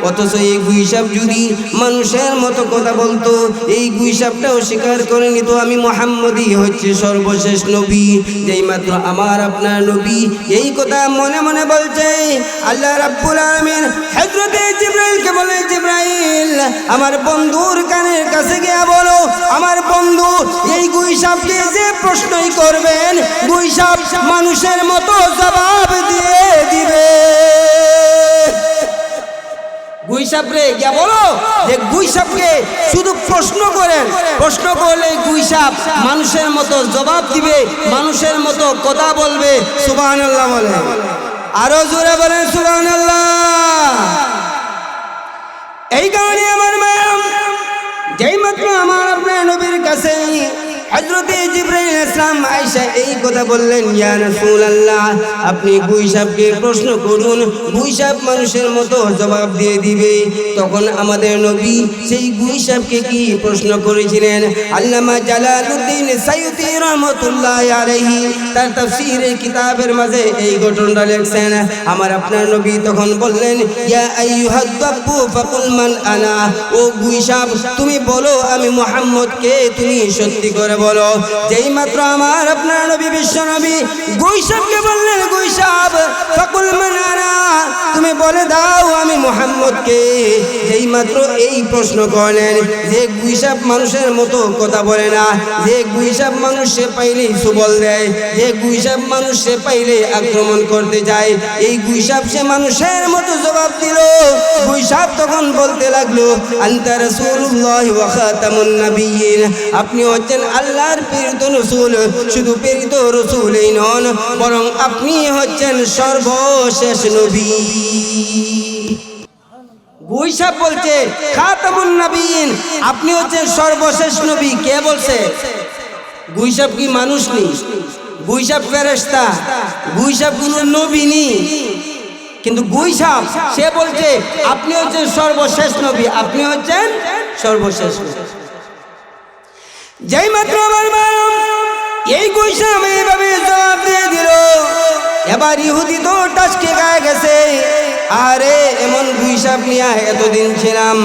অথচ এই গুইসাপ যদি মানুষের মতো কথা বলতো, এই গুইসাপটাও স্বীকার করে নিত আমি মুহাম্মদই হচ্ছে সর্বশেষ নবী। যেই মাত্র আমার আপনার নবী এই কথা মনে মনে বলছে, আল্লাহ রাব্বুল আলামিন হযরতে জিবরাইলকে বলে, জিবরাইল আমার বন্ধুর কানের কাছে গিয়ে বলো, আমার বন্ধু এই গুইসাপকে যে প্রশ্নই করবেন গুইসাপ মানুষের মতো জবাব দিয়ে দিবে। গুইসাপ রে গিয়া বলো যে গুইসাপকে শুধু প্রশ্ন করেন, প্রশ্ন করলে গুইসাপ মানুষের মতো জবাব দিবে, মানুষের মতো কথা বলবে। সুবহানাল্লাহ বলে, আরো জোরে বলেন সুবহানাল্লাহ। এই কারণে আমার মায়া যেই মাত্র আমার আপনার নবীর কাছে হযরতে জিবরাইল ইসলাম আয়েশা এই কথা বললেন, ইয়া রাসূলুল্লাহ আপনি গুইসাপকে প্রশ্ন করুন, গুইসাপ মানুষের মতো জবাব দিয়ে দিবে। তখন আমাদের নবী সেই গুইসাপকে কি প্রশ্ন করেছিলেন, আল্লামা জালালউদ্দিন সাইয়্যিদি রাহমাতুল্লাহি আলাইহি তার তাফসীরের কিতাবের মাঝে এই ঘটনাটা লিখছেন। আমার আপনার নবী তখন বললেন, ইয়া আইয়ুহাদ দাব্বু ফাকুল মান আনা, ও গুইসাপ তুমি বলো আমি মুহাম্মদকে, তুমি সত্যি করে বলো। যেই মাত্র আমার আপনার নবী বিশ্ব নবী গুইসাপকে বললেন, গুইসাপ ফাকুল মান আনা, তুমি বলে দাও আমি মুহাম্মদকে। যেই মাত্র এই প্রশ্ন করলেন, যে গুইসাপ মানুষের মতো কথা বলে না, যে গুইসাপ মানুষে পাইলেই সুবল দেয়, যে গুইসাপ মানুষে পাইলে আক্রমণ করতে যায়, এই গুইসাপ সে মানুষের মতো জবাব দিল। গুইসাপ তখন বলতে লাগলো, আনতা রাসূলুল্লাহ ওয়া খাতামুন নাবিয়্যিন, আপনি হচ্ছেন আল্লাহর প্রেরিত রাসূল, শুধু প্রেরিত রাসূলই নন বরং আপনি হচ্ছেন সর্বশেষ নবী। গুইসাপ বলছে খাতামুন নাবিয়্যিন, আপনি হচ্ছেন সর্বশেষ নবী। কে বলছে? গুইসাপ কি মানুষ নেই? গুইসাপ ফেরেশতা, গুইসাপ কোনো নবী নেই, কিন্তু গুইসাপ সে বলছে আপনি হচ্ছেন সর্বশেষ নবী, আপনি হচ্ছেন সর্বশেষ নবী। যেই মাত্র আমার এই গুইসাপ এইভাবে জবাব দিয়ে দিল, এবার ইহুদি তো টাসকে গায়ে গেছে। আরে এমন গুইসাপ নিয়ে এতদিন ছিলাম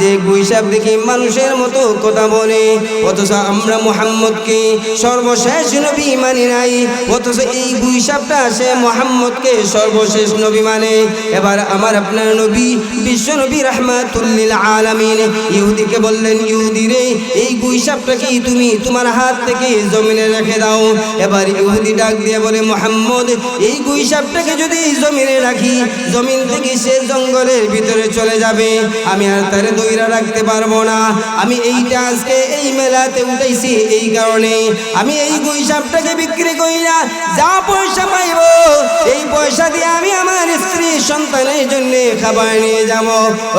যে গুইসাপ দেখি মানুষের মতো কথা বলে, অথচ আমরা মুহাম্মদকে সর্বশেষ নবী মানি নাই, অথচ এই গুইসাপটা সে মুহাম্মদকে সর্বশেষ নবী মানে। এবার আমার আপনার নবী বিশ্ব নবী রাহমাতুল লিল আলামিন ইহুদিকে বললেন, ইহুদি রে এই গুইসাপটা কি তুমি তোমার হাত থেকে জমিনে রেখে দাও। এবার ইহুদি ডাক দিয়ে বলে, মুহাম্মদ এই গুইসাপটাকে যদি জমিনে রাখি, জমিন থেকে সে জঙ্গলের ভিতরে চলে যাবে, আমি আর তারে দইরা রাখতে পারবো না। আমি এইটা আজকে এই মেলাতে উঠাইছি, এই কারণে আমি এই গুইসাপটাকে বিক্রি করি না, যা পয়সা পাইব এই পয়সা দিয়ে আমি আমার স্ত্রী সন্তানের জন্য খাবার নিয়ে যাব।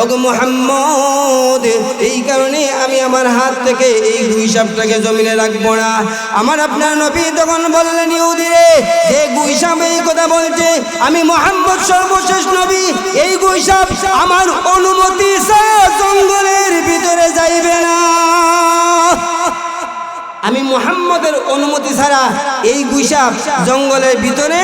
ওগো মুহাম্মদ এই কারণে আমি আমার হাত থেকে এই গুইসাপটাকে জমিনে রাখবো না। আমার আপনার নবী তখন বললেন, ইহুদি রে যে গুইসাপ এই কথা বলছে আমি মুহাম্মদ সর্বশেষ নবী, এই গুইসাপ আমার অনুমতি ছাড়া জঙ্গলের ভিতরে যাইবে না। আমি মুহাম্মদের অনুমতি ছাড়া এই গুইসাপ জঙ্গলের ভিতরে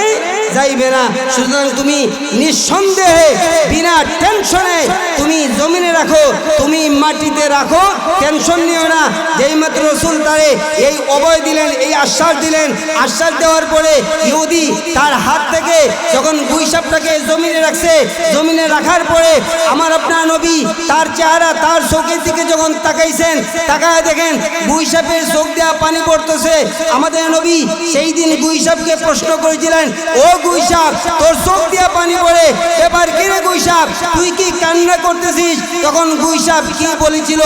যাইবে না। সুতরাং তুমি নিঃসন্দেহে বিনা টেনশনে তুমি জমিনে রাখো, তুমি মাটিতে রাখো, টেনশন নিও না। যেই মাত্র রাসূল তারে এই অভয় দিলেন, এই আশ্বাস দিলেন, আশ্বাস দেওয়ার পরে ইহুদি তার হাত থেকে যখন গুইসাপটাকে জমিনে রাখছে, জমিনে রাখার পরে আমার আপনার নবী তার চেহারা, তার চোখের দিকে যখন তাকাইছেন, তাকায় দেখেন গুইসাপের চোখ দেওয়া পানি পড়তেছে। আমাদের নবী সেই দিন গুইসাপকে প্রশ্ন করেছিলেন, ও গুইসাপ তোর চোখ দিয়া পানি পড়ে, এবার কিরে গুইসাপ তুই কি কান্না করতেছিস? তখন গুইসাপ কি বলেছিল,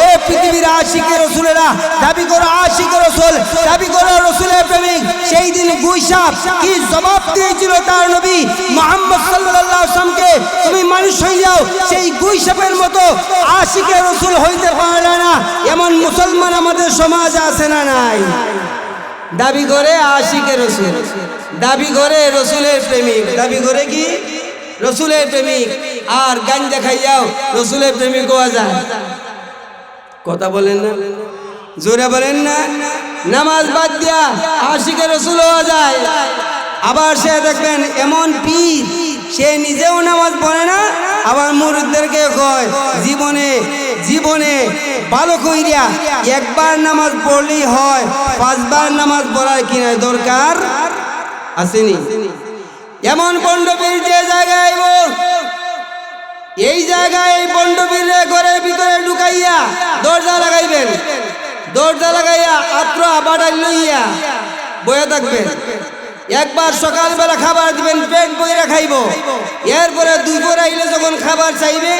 এ পৃথিবীর আশিকের রাসূলেরা, দাবি করো আশিকের রাসূল, দাবি করো রাসূলের প্রেমিক। সেই দিন গুইসাপ কি জবাব দিয়েছিল তার নবী মুহাম্মদ সাল্লাল্লাহু আলাইহি ওয়াসাল্লামকে, তুমি মানুষ হয়ে যাও, সেই গুইসাপের মতো আশিকের রাসূল হইতে পারলে না। এমন মুসলমান আমাদের সমাজে আছে না নাই? দাবি করে আশিকের রাসূল, দাবি করে রাসূলের প্রেমিক, দাবি করে কি রসুলের প্রেমিক, আর গাঞ্জা খাইয়াও রসুলের প্রেমিক হওয়া যায়? কথা বলেন না, জোরে বলেন না। নামাজ বাদ দিয়া আশিকে রসুল হওয়া যায়। আবার সে দেখবেন এমন পীর, সে নিজেও নামাজ পড়ে না, আবার মুরিদদেরকে কয় জীবনে জীবনে ভালো কইরা একবার নামাজ পড়লেই হয়, 5 বার নামাজ পড়ার কিনা দরকার আসেনি। এমন বন্ডপীর যে জায়গায় এই জায়গায় এই বন্ডপীরে ঘরের ভিতরে ঢুকাইয়া দরজা লাগাইবেন, দরজা লাগাইয়া আত্র আবাডাই লইয়া বয়ে থাকবেন। একবার সকালবেলা খাবার দিবেন, পেট বইরা খাইব। এরপরে দুপুর আইলে যখন খাবার চাইবে,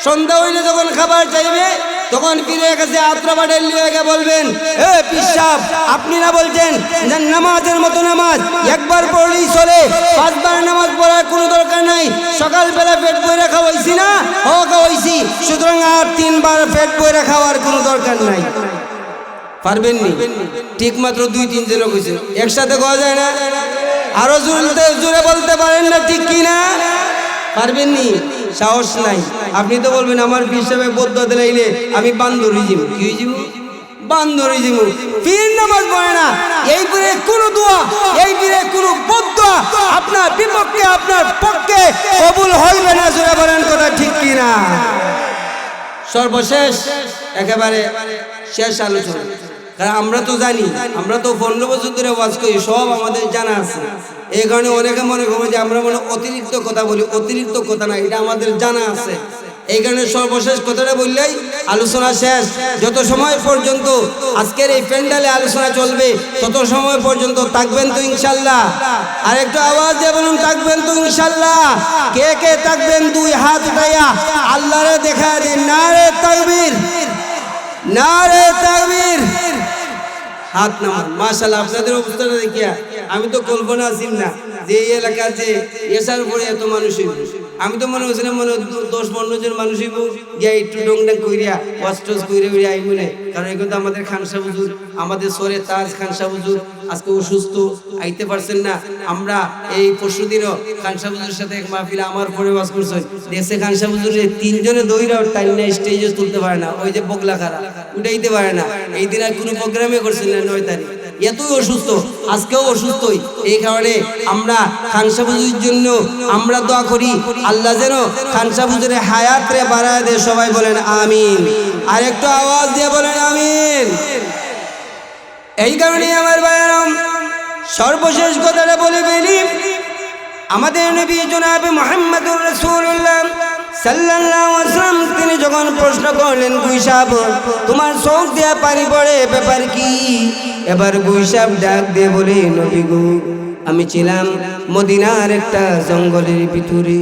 সন্ধ্যা হইলে যখন খাবার চাইবে, তখন পীরের কাছে আত্রা বাড়ের লিয়ে বলবেন, এ পীর সাহেব, আপনি না বলছেন নামাজের মতো নামাজ একবার পড়লেই চলে, 5 বার নামাজ পড়ার কোনো দরকার নাই। সকালবেলা পেট বইরা খাওয়াইছি না? ও খাওয়াইছি, সুতরাং আর 3 বার পেট বইরা খাওয়ার কোনো দরকার নাই। পারবেন নি? ঠিক মাত্র 2-3 জন কইছে, একসাথে কওয়া যায় না? আরো জোরে বলতে পারেন না ঠিক কি না? পারবেন নি? সাহস নাই। আপনি তো বলবেন আমার পীর সাহেব বদ্ধ দিলাইলে আমি বান্দরি জীব। কি জীব? বান্দরি জীব। পীর নামাজ পড়ে না, এই পীরে কোনো দোয়া, এই পীরে কোনো বদ্ধ আপনার বিপক্ষে আপনার পক্ষে কবুল হইবে না। জোরে বলেন কথা ঠিক কি না? সর্বশেষ একেবারে শেষ আলোচনা, কারণ আমরা তো জানি, আমরা তো 15 বছর ধরে ওয়াজ করি, সব আমাদের জানা আছে। এই কারণে অনেকে মনে করে যে আমরা মনে অতিরিক্ত কথা বলি। অতিরিক্ত কথা না, এটা আমাদের জানা আছে। এই কারণে সর্বশেষ কথাটা বললেই আলোচনা শেষ। যত সময় পর্যন্ত আজকের এই প্যান্ডালে আলোচনা চলবে, তত সময় পর্যন্ত থাকবেন তো ইনশাল্লাহ? আর একটু আওয়াজ দিয়ে বলুন, থাকবেন তো ইনশাল্লাহ? কে কে থাকবেন? 2 হাত উঠাইয়া আল্লাহরে দেখা দিন। নারে তাকবীর, নারে তাকবীর। হাত নামান। মাশাআল্লাহ, আপনাদের অবস্থাটা দেখিয়া আমি তো কল্পনা আসিম না যে এই এলাকার যে এসার পরে এত মানুষ হইব। আমি তো মনে হচ্ছিলাম 10-15 জন মানুষ হইব, গিয়া একটু ডংডাং কইরা ওয়াস্টস কইরা উড়ে আইব না। কারণ এখন তো আমাদের খানসা হুজুর, আমাদের সরে তাজ খানসা হুজুর আজকে অসুস্থ, আইতে পারছেন না। আমরা এই পরশুদিনও খানসা হুজুরের সাথে এক মাহফিলে আমার পরে ওয়াজ করছে। দেশে খানসা হুজুরের 3 জনে দইরা টাইম না, স্টেজে তুলতে পারে না, ওই যে বগলা খারা উঠাইতে পারে না। এই দিন আর কোনো প্রোগ্রামে করছেন না, 9 তারিখ। এতই অসুস্থ, আজকেও অসুস্থই। এই কারণে আমরা খানসা হুজুরের জন্য আমরা দোয়া করি, আল্লাহ যেন খানসা হুজুরের হায়াত রে বাড়ায় দেয়। সবাই বলেন আমিন। আর একটু আওয়াজ দিয়ে বলেন আমিন। এই কারণে আমার ভাইয়েরা, সর্বশেষ কথাটা বলে ফেলি। আমাদের নবী জনাবে মুহাম্মদুর রাসূলুল্লাহ সাল্লাল্লাহু আলাইহি ওয়াসাল্লাম তিনি যখন প্রশ্ন করলেন, গুইসাব তোমার চোখ দিয়ে পানি পড়ে, ব্যাপার কি? এবার গুইসাব ডাক দিয়ে বলে, নবী গো, আমি ছিলাম মদিনার একটা জঙ্গলের ভিতরে।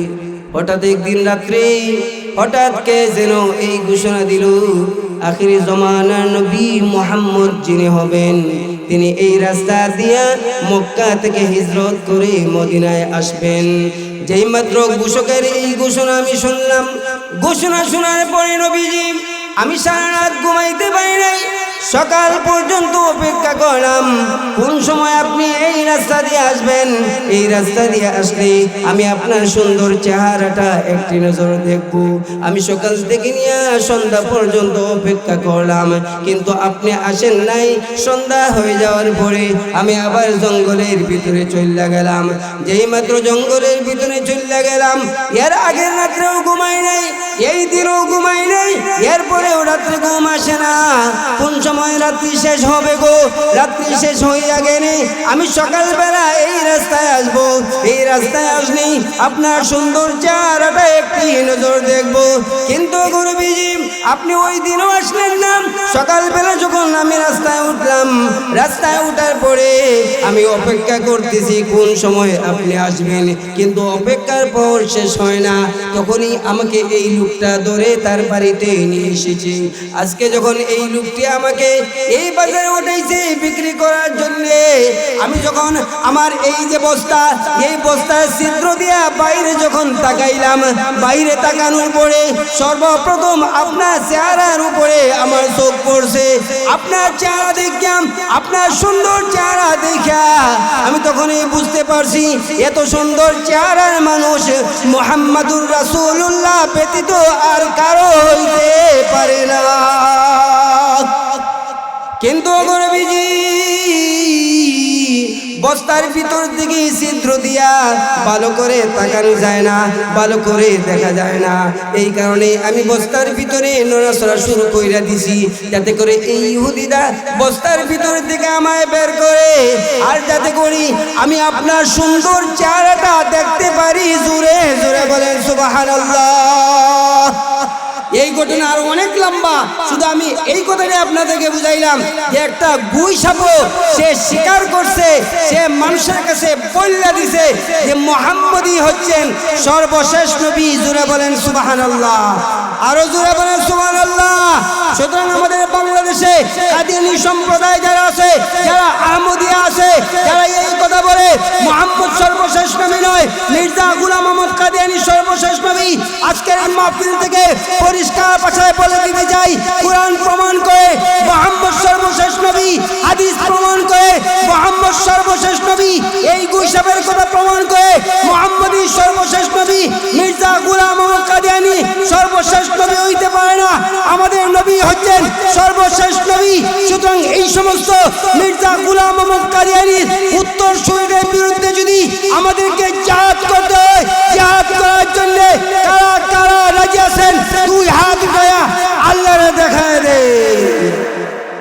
হঠাৎ একদিন রাত্রে হঠাৎ কে যেন এই ঘোষণা দিল, আখিরি জমানার নবী মুহাম্মদ যিনি হবেন, তিনি এই রাস্তা দিয়া মক্কা থেকে হিজরত করে মদিনায় আসবেন। যেই মাত্র ঘোষকের এই ঘোষণা আমি শুনলাম, ঘোষণা শোনার পরে নবীজি আমি সারা রাত ঘুমাইতে পারি নাই। সকাল পর্যন্ত অপেক্ষা করলাম, কোন সময় আপনি এই রাস্তা দিয়ে আসবেন। এই রাস্তা দিয়ে আসলে আমি আপনার সুন্দর চেহারাটা একটি নজর দেখব। আমি সকাল থেকে নিয়ে সন্ধ্যা পর্যন্ত অপেক্ষা করলাম, কিন্তু আপনি আসেন নাই। সন্ধ্যা হয়ে যাওয়ার পরে আমি আবার জঙ্গলের ভিতরে চলে গেলাম। যেই মাত্র জঙ্গলের ভিতরে চলে গেলাম, এর আগের রাত্রেও ঘুমাই নাই, এই দিনও ঘুমাই নাই, এরপরেও রাত্রে ঘুম আসে না। কোন সময় রাত্রি শেষ হবে গো? রাত্রি শেষ হইয়া গেলে আমি সকালবেলা এই রাস্তায় আসবো। এই রাস্তায় আসলে আপনার সুন্দর চেহারাটা একটি নজর দেখবো। কিন্তু গুরুবিজি আপনি ওই দিনও আসলেন না। সকালবেলা যখন আমি রাস্তায় উঠলাম, রাস্তায় উঠার পরে আমি অপেক্ষা করতেছি কোন সময় আপনি আসবেন, কিন্তু অপেক্ষার পর শেষ হয় না। তখনই আমাকে এই লোকটা ধরে তার বাড়িতে নিয়ে এসেছে। আজকে যখন এই লোকটি আমাকে এই বাজারে উঠাইছে বিক্রি করার জন্য, আমি যখন আমার এই যে বস্তা, এই বস্তার ছিদ্র দিয়া বাইরে যখন তাকাইলাম, বাইরে তাকানোর পরে সর্বপ্রথম আপনার আপনার চেহারার উপরে আমার চোখ পড়ছে, আপনার চেহারা দেখলাম, আপনার সুন্দর চেহারা দেখা আমি তখনই বুঝতে পারছি এত সুন্দর চেহারার মানুষ মুহাম্মাদুর রাসূলুল্লাহ ব্যতীত আর কারো হইতে পারে না। কিন্তু নবীজি বস্তার ভিতর দিকে ছিদ্র দিয়া ভালো করে তাকানো যায় না, ভালো করে দেখা যায় না। এই কারণে আমি বস্তার ভিতরে নড়াচড়া শুরু কইরা দিছি, যাতে করে এই ইহুদিরা বস্তার ভিতর থেকে আমায় বের করে, আর যাতে করি আমি আপনার সুন্দর চেহারাটা দেখতে পারি। জোরে জোরে বলেন সুবহানাল্লাহ। এই ঘটনা আরো অনেক লম্বা, শুধু আমি এই কথাটাই আপনাদেরকে বুঝাইলাম যে একটা গুই সাপও সে স্বীকার করছে, সে মানুষের কাছে বলে দিছে যে মুহাম্মদই হচ্ছেন সর্বশেষ নবী। জোরে বলেন সুবহানাল্লাহ, আরো জোরে বলেন সুবহানাল্লাহ। সুতরাং আমাদের বাংলাদেশে কাদিয়ানী সম্প্রদায় যারা আছে, যারা আহমদিয়া আছে, যারা এই কথা বলে মুহাম্মদ সর্বশেষ নবী নয়, মির্জা গোলাম আহমদ কাদিয়ানী সর্বশেষ নবী, আজকের এই মাহফিল থেকে পরিষ্কার ভাষায় বলে দিতে চাই, কোরআন প্রমাণ করে মুহাম্মদ সর্বশেষ নবী, হাদিস প্রমাণ করে মুহাম্মদ সর্বশেষ নবী, এই গুইসাবের কথা প্রমাণ করে মুহাম্মদই সর্বশেষ নবী। মির্জা গোলাম আহমদ কাদিয়ানী সর্বশেষ নবী হইতে পারে না, আমাদের নবী হচ্ছেন সর্বশেষ নবী। সুতরাং এই সমস্ত মির্জা গোলাম আহমদ কাদিয়ানীর উত্তর সুরীদের বিরুদ্ধে যদি আমাদেরকে জিহাদ করতে হয়, জিহাদ করার জন্য কারা কারা রাজি আছেন দুই হাত উঠায়া আল্লাহরে দেখায় দে।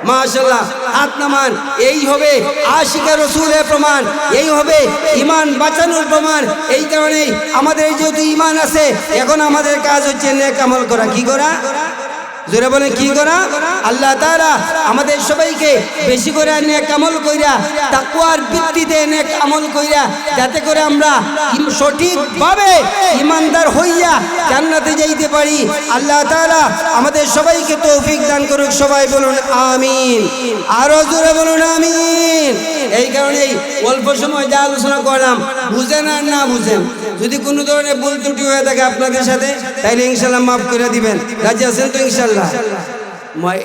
মাশাআল্লাহ, হাত নামান। এই হবে আশিকা রাসূলের প্রমাণ, এই হবে ঈমান বাঁচানোর প্রমাণ। এই কারণেই আমাদের যেহেতু ঈমান আছে, এখন আমাদের কাজ হচ্ছে নেক আমল করা। কি করা? জোরে বলে কি করা? আল্লাহ তাআলা আমাদের সবাইকে বেশি করে নেক আমল কইরা, তাকওয়ার ভিত্তিতে নেক আমল কইরা, যাতে করে আমরা সঠিকভাবে ঈমানদার হইয়া জান্নাতে যাইতে পারি। আল্লাহ তাআলা আমাদের সবাইকে তৌফিক দান করুক। সবাই বলুন আমিন, আরো জোরে বলুন আমিন। এই কারণেই অল্প সময় যা আলোচনা করলাম, বুঝেন আর না বুঝেন, যদি কোনো ধরনের ভুল ত্রুটি হয়ে থাকে আপনাদের সাথে, তাইলে ইনশাআল্লাহ মাফ করে দিবেন। রাজি আছেন তো ইনশাআল্লাহ?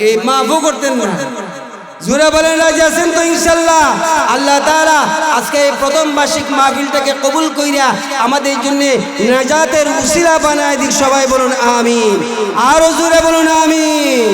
এই মাফও করতেন না, জোরে বলেন রাজি আছেন তো ইনশাআল্লাহ? আল্লাহ তাআলা আজকে এই প্রথম বার্ষিক মাহফিলটাকে কবুল কইরা আমাদের জন্য নাজাতের উসিলা বানায় দিক। সবাই বলুন আমিন, আরো জোরে বলুন আমিন।